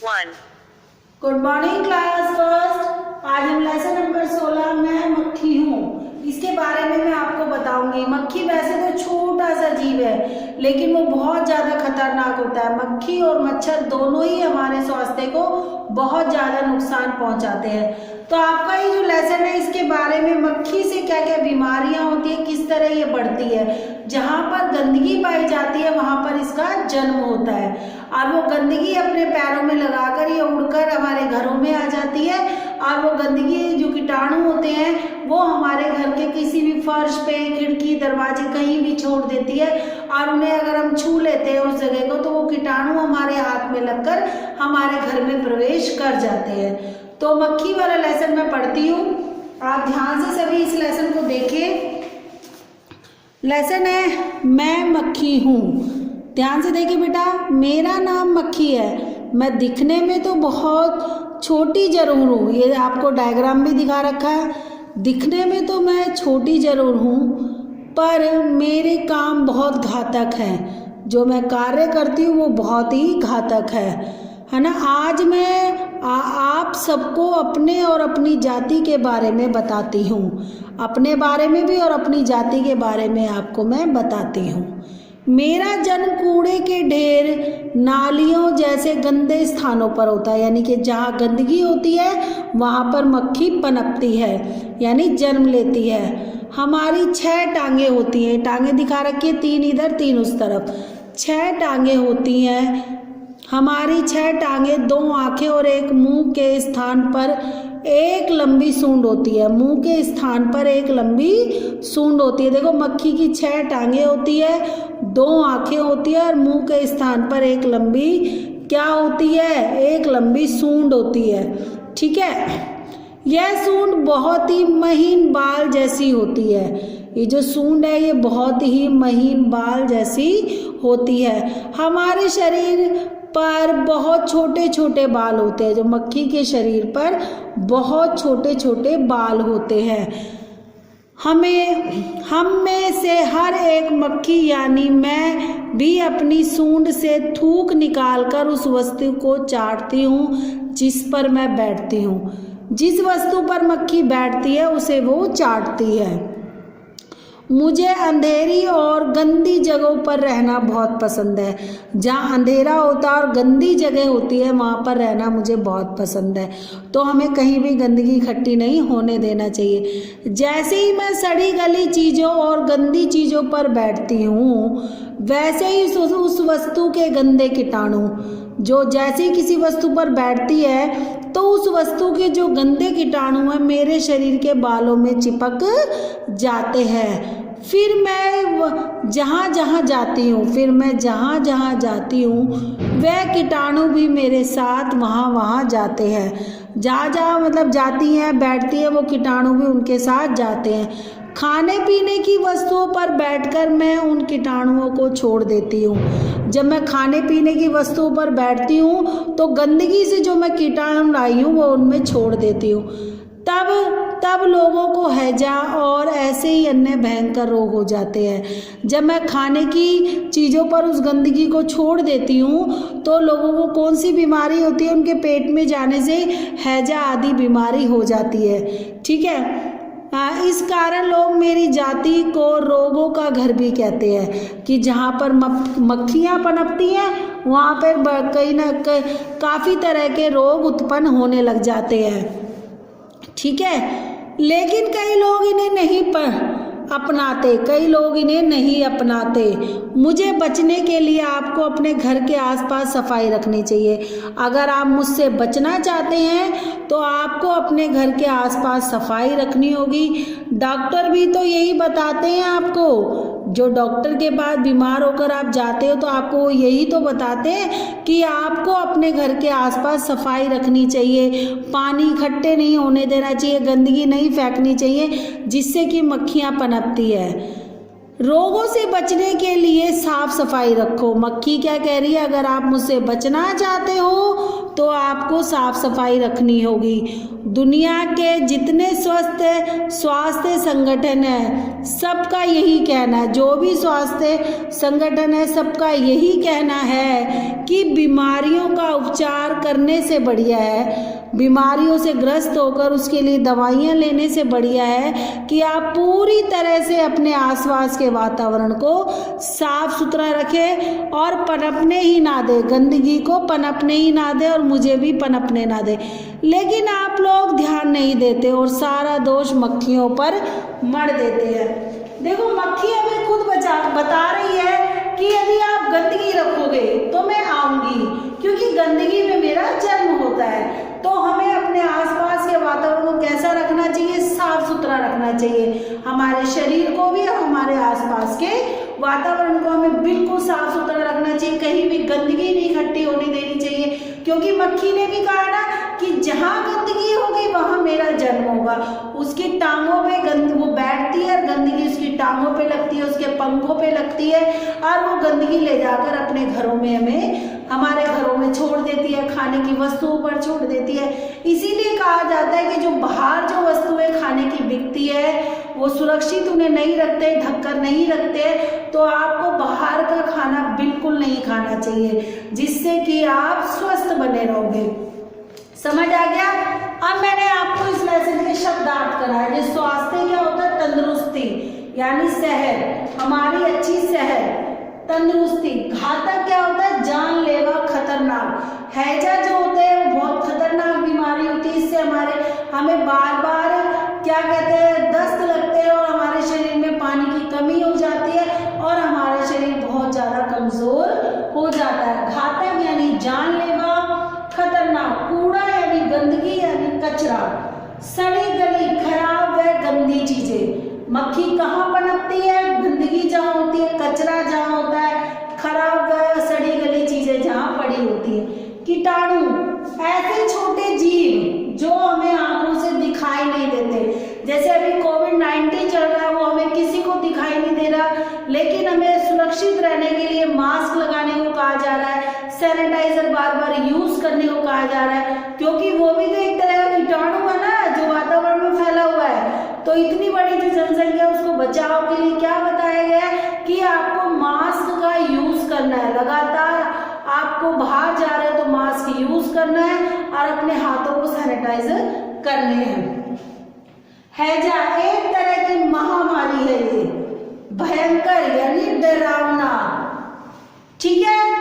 1. Good morning class first. आज हम lesson number 16 में मक्खी हूँ इसके बारे में मैं आपको बताऊंगी। मक्खी वैसे तो छोटा सा जीव है लेकिन वो बहुत ज़्यादा खतरनाक होता है। मक्खी और मच्छर दोनों ही हमारे स्वास्थ्य को बहुत ज़्यादा नुकसान पहुंचाते हैं। तो आपका ये जो लेसन है इसके बारे में मक्खी से क्या क्या बीमारियां होती है, किस तरह ये बढ़ती है। जहाँ पर गंदगी पाई जाती है वहाँ पर इसका जन्म होता है और वो गंदगी अपने पैरों में लगाकर ये उड़कर हमारे घरों में आ जाती है और वो गंदगी जो कीटाणु होते हैं वो हमारे घर के किसी भी फर्श पे, खिड़की, दरवाजे कहीं भी छोड़ देती है और उन्हें अगर हम छू लेते हैं उस जगह को तो वो कीटाणु हमारे हाथ में लगकर हमारे घर में प्रवेश कर जाते हैं। तो मक्खी वाला लेसन मैं पढ़ती हूँ, आप ध्यान से सभी इस लेसन को देखें। लेसन है मैं मक्खी हूँ। ध्यान से देखिए बेटा, मेरा नाम मक्खी है। मैं दिखने में तो बहुत छोटी जरूर हूँ, ये आपको डायग्राम भी दिखा रखा है। दिखने में तो मैं छोटी जरूर हूँ पर मेरे काम बहुत घातक हैं। जो मैं कार्य करती हूँ वो बहुत ही घातक है ना। आज मैं आप सबको अपने और अपनी जाति के बारे में बताती हूँ। अपने बारे में भी और अपनी जाति के बारे में आपको मैं बताती हूँ। मेरा जन्म कूड़े के ढेर, नालियों जैसे गंदे स्थानों पर होता है, यानी कि जहाँ गंदगी होती है वहाँ पर मक्खी पनपती है यानी जन्म लेती है। हमारी 6 टांगे होती हैं, टांगे दिखा रखी है, 3 इधर 3 उस तरफ। 6 टांगे होती हैं हमारी। 6 टांगे, 2 आंखें और एक मुंह के स्थान पर एक लंबी सूंड होती है। मुंह के स्थान पर एक लंबी सूंड होती है। देखो मक्खी की 6 टांगे होती है, 2 आंखें होती है और मुंह के स्थान पर एक लंबी क्या होती है, एक लंबी सूंड होती है। ठीक है, यह सूंड बहुत ही महीन बाल जैसी होती है। ये जो सूंड है ये बहुत ही महीन बाल जैसी होती है। हमारे शरीर पर बहुत छोटे छोटे बाल होते हैं। जो मक्खी के शरीर पर बहुत छोटे छोटे बाल होते हैं। हम में से हर एक मक्खी यानी मैं भी अपनी सूंड से थूक निकालकर उस वस्तु को चाटती हूँ जिस पर मैं बैठती हूँ। जिस वस्तु पर मक्खी बैठती है उसे वो चाटती है। मुझे अंधेरी और गंदी जगहों पर रहना बहुत पसंद है। जहाँ अंधेरा होता है और गंदी जगह होती है वहाँ पर रहना मुझे बहुत पसंद है। तो हमें कहीं भी गंदगी इकट्ठी नहीं होने देना चाहिए। जैसे ही मैं सड़ी गली चीज़ों और गंदी चीज़ों पर बैठती हूँ वैसे ही उस वस्तु के गंदे कीटाणु जो जैसे ही किसी वस्तु पर बैठती है तो उस वस्तु के जो गंदे कीटाणु हैं मेरे शरीर के बालों में चिपक जाते हैं। फिर मैं जहाँ जहाँ जाती हूँ वह कीटाणु भी मेरे साथ वहाँ जाते हैं। जहाँ मतलब जाती हैं, बैठती हैं, वो कीटाणु भी उनके साथ जाते हैं। खाने पीने की वस्तुओं पर बैठकर मैं उन कीटाणुओं को छोड़ देती हूँ। जब मैं खाने पीने की वस्तुओं पर बैठती हूँ तो गंदगी से जो मैं कीटाणु लाई हूँ वो उनमें छोड़ देती हूँ। तब लोगों को हैजा और ऐसे ही अन्य भयंकर रोग हो जाते हैं। जब मैं खाने की चीज़ों पर उस गंदगी को छोड़ देती हूँ तो लोगों को कौन सी बीमारी होती है, उनके पेट में जाने से हैजा आदि बीमारी हो जाती है। ठीक है, इस कारण लोग मेरी जाति को रोगों का घर भी कहते हैं कि जहाँ पर मक्खियाँ पनपती हैं वहाँ पर कहीं ना काफ़ी तरह के रोग उत्पन्न होने लग जाते हैं। ठीक है, लेकिन कई लोग इन्हें नहीं अपनाते। मुझे बचने के लिए आपको अपने घर के आसपास सफाई रखनी चाहिए। अगर आप मुझसे बचना चाहते हैं तो आपको अपने घर के आसपास सफाई रखनी होगी। डॉक्टर भी तो यही बताते हैं आपको। जो डॉक्टर के पास बीमार होकर आप जाते हो तो आपको यही तो बताते हैं कि आपको अपने घर के आसपास सफाई रखनी चाहिए, पानी इकट्ठे नहीं होने देना चाहिए, गंदगी नहीं फेंकनी चाहिए जिससे कि मक्खियाँ पनपती है। रोगों से बचने के लिए साफ सफाई रखो। मक्खी क्या कह रही है, अगर आप मुझसे बचना चाहते हो तो आपको साफ सफाई रखनी होगी। दुनिया के जितने स्वास्थ्य संगठन है सबका यही कहना है, जो भी स्वास्थ्य संगठन है सबका यही कहना है कि बीमारियों का उपचार करने से बढ़िया है, बीमारियों से ग्रस्त होकर उसके लिए दवाइयाँ लेने से बढ़िया है कि आप पूरी तरह से अपने आसपास के वातावरण को साफ सुथरा रखें और पनपने ही ना दे, गंदगी को पनपने ही ना दे और मुझे भी पनपने ना दे। लेकिन आप लोग ध्यान नहीं देते और सारा दोष मक्खियों पर मढ़ देते हैं। देखो मक्खी हमें खुद बता रही है कि यदि आप गंदगी रखोगे तो मैं आऊंगी, क्योंकि गंदगी में मेरा जन्म होता है। तो हमें अपने आसपास के वातावरण को कैसा रखना चाहिए, साफ सुथरा रखना चाहिए। हमारे शरीर को भी और हमारे आसपास के वातावरण को हमें बिल्कुल साफ सुथरा रखना चाहिए, कहीं भी गंदगी नहीं इकट्ठी होने देनी चाहिए, क्योंकि मक्खी ने भी कहा ना कि जहाँ गंदगी होगी वहाँ मेरा जन्म होगा। उसकी टांगों पे वो बैठती है, गंदगी उसकी टांगों पे लगती है, उसके पंखों पे लगती है और वो गंदगी ले जाकर अपने घरों में हमारे घरों में छोड़ देती है, खाने की वस्तुओं पर छोड़ देती है। इसीलिए कहा जाता है कि जो बाहर जो वस्तुएं खाने की बिकती है वो सुरक्षित उन्हें नहीं रखते, ढककर नहीं रखते, तो आपको बाहर का खाना बिल्कुल नहीं खाना चाहिए, जिससे कि आप स्वस्थ बने रहोगे। समझ आ गया? अब मैंने आपको इस लेसन के शब्दार्थ कराया। जो स्वास्थ्य क्या होता है, तंदुरुस्ती यानी सेहत, हमारी अच्छी सेहत, तंदुरुस्ती। घातक क्या होता है, जानलेवा, खतरनाक। हैजा जो होता है वो बहुत खतरनाक बीमारी होती है, इससे हमें बार बार क्या कहते हैं, दस्त लगते हैं और हमारे शरीर में पानी की कमी हो जाती है और हमारा शरीर बहुत ज्यादा कमजोर हो जाता है। घातक यानी जानलेवा, खतरनाक। कूड़ा यानी गंदगी यानी कचरा, सड़ी गली, खराब व गंदी चीजें। मक्खी कहाँ पनपती है, गंदगी जहाँ होती है, कचरा जहाँ होता है, खराब व सड़ी गली चीजें जहाँ पड़ी होती है। कीटाणु ऐसे छोटे जीव जो हमें आंखों से दिखाई नहीं देते, जैसे अभी कोविड-19 चल रहा है, वो हमें किसी को दिखाई नहीं दे रहा, लेकिन हमें सुरक्षित रहने के लिए मास्क लगाने को कहा जा रहा है, सैनिटाइजर बार बार यूज करने को कहा जा रहा है, क्योंकि वो भी तो एक तरह का कीटाणु है ना जो वातावरण में फैला हुआ है। तो इतनी बड़ी जो जनसंख्या, उसको बचाव के लिए क्या बताया गया है कि आपको मास्क का यूज करना है। लगातार आपको बाहर जा रहे हो तो मास्क यूज करना है और अपने हाथों को सैनिटाइजर करने हैं। हैजा एक तरह की महामारी है, ये भयंकर यानी डरावना, ठीक है।